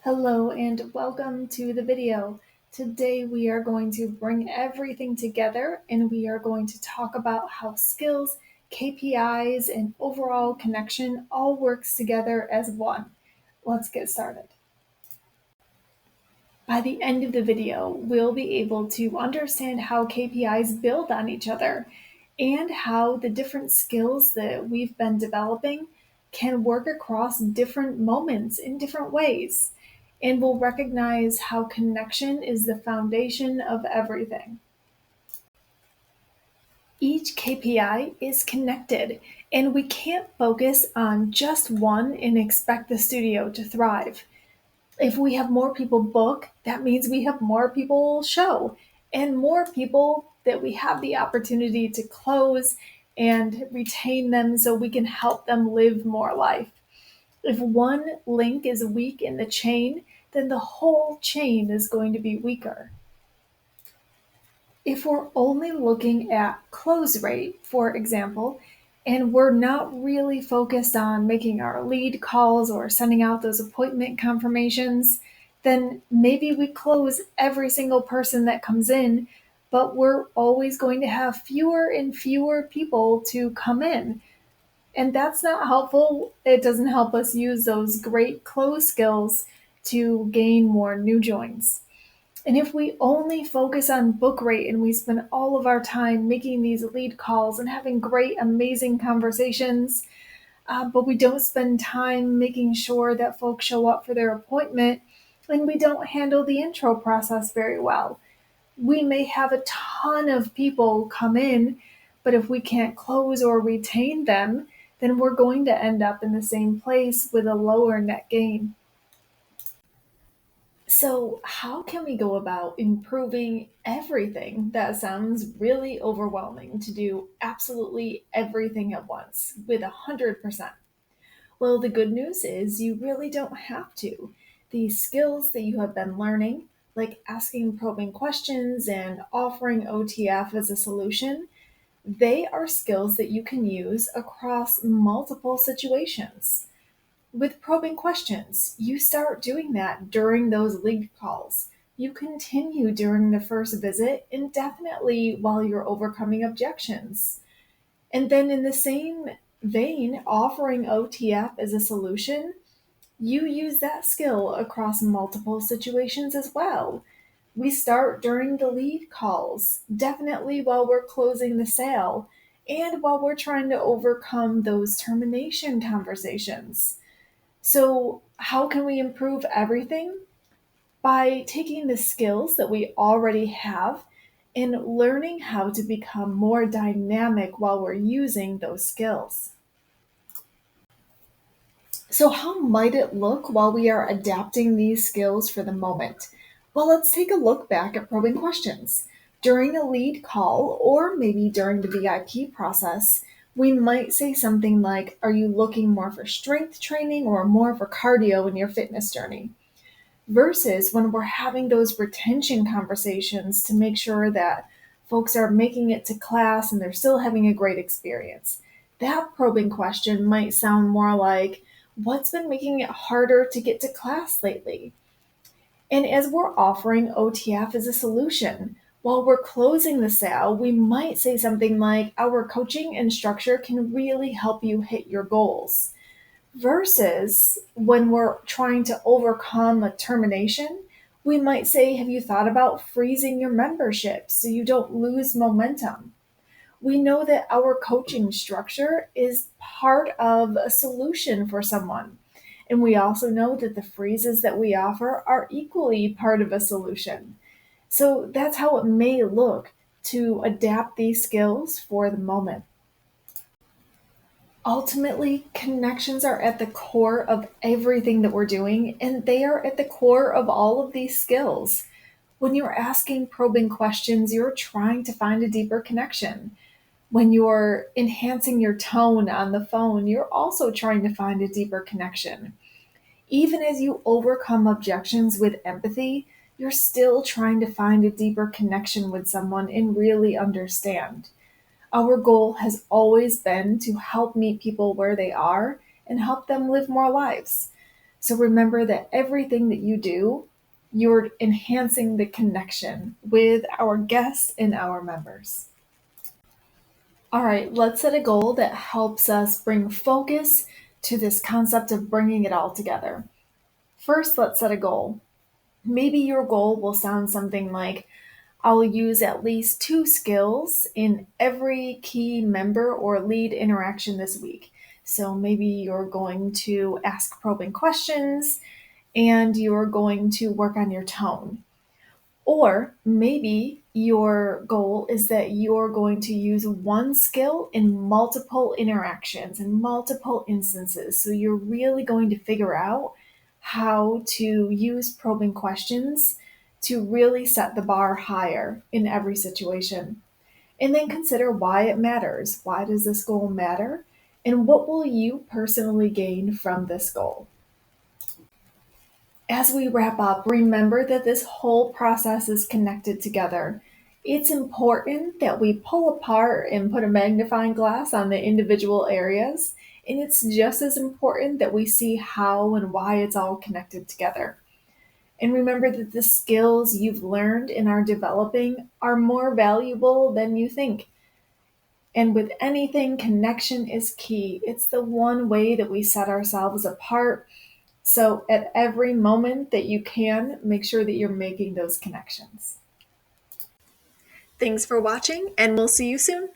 Hello and welcome to the video. Today we are going to bring everything together and we are going to talk about how skills, KPIs, and overall connection all works together as one. Let's get started. By the end of the video, we'll be able to understand how KPIs build on each other and how the different skills that we've been developing can work across different moments in different ways. And we'll recognize how connection is the foundation of everything. Each KPI is connected, and we can't focus on just one and expect the studio to thrive. If we have more people book, that means we have more people show and more people that we have the opportunity to close and retain them so we can help them live more life. If one link is weak in the chain, then the whole chain is going to be weaker. If we're only looking at close rate, for example, and we're not really focused on making our lead calls or sending out those appointment confirmations, then maybe we close every single person that comes in, but we're always going to have fewer and fewer people to come in. And that's not helpful. It doesn't help us use those great close skills to gain more new joins. And if we only focus on book rate and we spend all of our time making these lead calls and having great, amazing conversations, but we don't spend time making sure that folks show up for their appointment and we don't handle the intro process very well, we may have a ton of people come in, but if we can't close or retain them, then we're going to end up in the same place with a lower net gain. So, how can we go about improving everything? That sounds really overwhelming to do absolutely everything at once with 100%. Well, the good news is you really don't have to. These skills that you have been learning, like asking probing questions and offering OTF as a solution, they are skills that you can use across multiple situations. With probing questions, you start doing that during those lead calls. You continue during the first visit and definitely while you're overcoming objections. And then, in the same vein, offering OTF as a solution, you use that skill across multiple situations as well. We start during the lead calls, definitely while we're closing the sale, and while we're trying to overcome those termination conversations. So, how can we improve everything? By taking the skills that we already have and learning how to become more dynamic while we're using those skills. So, how might it look while we are adapting these skills for the moment? Well, let's take a look back at probing questions. During a lead call, or maybe during the VIP process, we might say something like, are you looking more for strength training or more for cardio in your fitness journey? Versus when we're having those retention conversations to make sure that folks are making it to class and they're still having a great experience. That probing question might sound more like, what's been making it harder to get to class lately? And as we're offering OTF as a solution, while we're closing the sale, we might say something like, our coaching and structure can really help you hit your goals. Versus when we're trying to overcome a termination, we might say, have you thought about freezing your membership so you don't lose momentum? We know that our coaching structure is part of a solution for someone. And we also know that the freezes that we offer are equally part of a solution. So that's how it may look to adapt these skills for the moment. Ultimately, connections are at the core of everything that we're doing, and they are at the core of all of these skills. When you're asking probing questions, you're trying to find a deeper connection. When you're enhancing your tone on the phone, you're also trying to find a deeper connection. Even as you overcome objections with empathy, you're still trying to find a deeper connection with someone and really understand. Our goal has always been to help meet people where they are and help them live more lives. So remember that everything that you do, you're enhancing the connection with our guests and our members. All right, let's set a goal that helps us bring focus to this concept of bringing it all together. First, let's set a goal. Maybe your goal will sound something like, I'll use at least 2 skills in every key member or lead interaction this week. So maybe you're going to ask probing questions and you're going to work on your tone. Or maybe your goal is that you're going to use 1 skill in multiple interactions and multiple instances. So you're really going to figure out how to use probing questions to really set the bar higher in every situation. And then consider why it matters. Why does this goal matter? And what will you personally gain from this goal? As we wrap up, remember that this whole process is connected together. It's important that we pull apart and put a magnifying glass on the individual areas, and it's just as important that we see how and why it's all connected together. And remember that the skills you've learned and are developing are more valuable than you think. And with anything, connection is key. It's the one way that we set ourselves apart, so at every moment that you can, make sure that you're making those connections. Thanks for watching, and we'll see you soon.